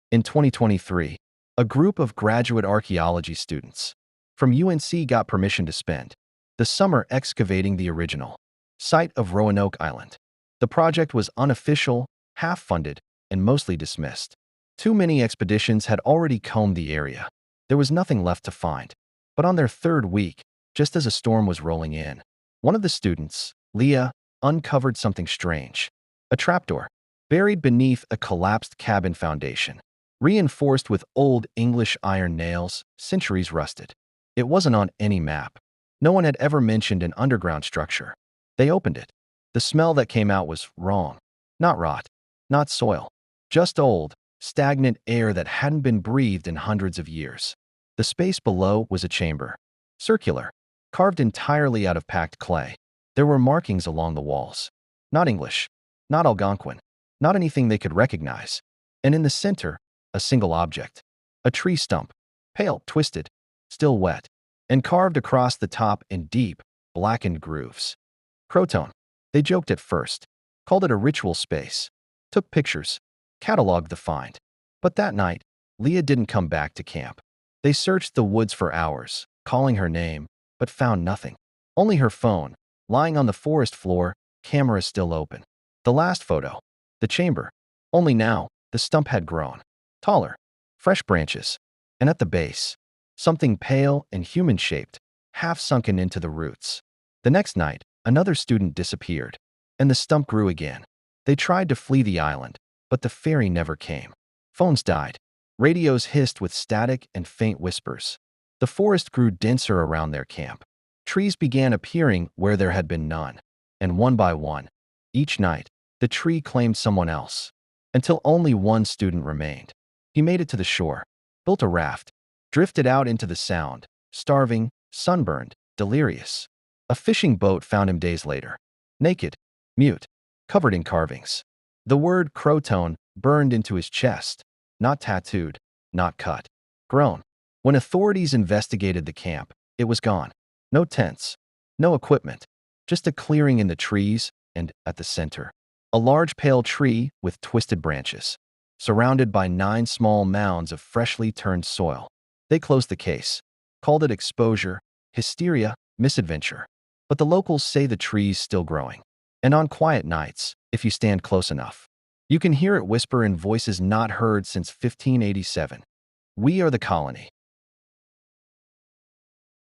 In 2023, a group of graduate archaeology students from UNC got permission to spend the summer excavating the original site of Roanoke Island. The project was unofficial, half-funded, and mostly dismissed. Too many expeditions had already combed the area. There was nothing left to find. But on their third week, just as a storm was rolling in, one of the students, Leah, uncovered something strange. A trapdoor, buried beneath a collapsed cabin foundation, reinforced with old English iron nails, centuries rusted. It wasn't on any map. No one had ever mentioned an underground structure. They opened it. The smell that came out was wrong. Not rot, not soil, just old, stagnant air that hadn't been breathed in hundreds of years. The space below was a chamber, circular, carved entirely out of packed clay. There were markings along the walls. Not English, not Algonquin, not anything they could recognize. And in the center, a single object. A tree stump, pale, twisted, still wet, and carved across the top in deep, blackened grooves. Croatoan. They joked at first, called it a ritual space, took pictures, cataloged the find. But that night, Leah didn't come back to camp. They searched the woods for hours, calling her name, but found nothing. Only her phone, lying on the forest floor, camera still open. The last photo. The chamber. Only now, the stump had grown. Taller. Fresh branches. And at the base, something pale and human-shaped, half sunken into the roots. The next night, another student disappeared, and the stump grew again. They tried to flee the island, but the ferry never came. Phones died. Radios hissed with static and faint whispers. The forest grew denser around their camp. Trees began appearing where there had been none. And one by one, each night, the tree claimed someone else, until only one student remained. He made it to the shore, built a raft, drifted out into the sound, starving, sunburned, delirious. A fishing boat found him days later, naked, mute, covered in carvings. The word Croatoan burned into his chest, not tattooed, not cut, grown. When authorities investigated the camp, it was gone. No tents, no equipment, just a clearing in the trees, and at the center, a large pale tree with twisted branches, surrounded by 9 small mounds of freshly turned soil. They closed the case, called it exposure, hysteria, misadventure. But the locals say the tree's still growing. And on quiet nights, if you stand close enough, you can hear it whisper in voices not heard since 1587. We are the colony.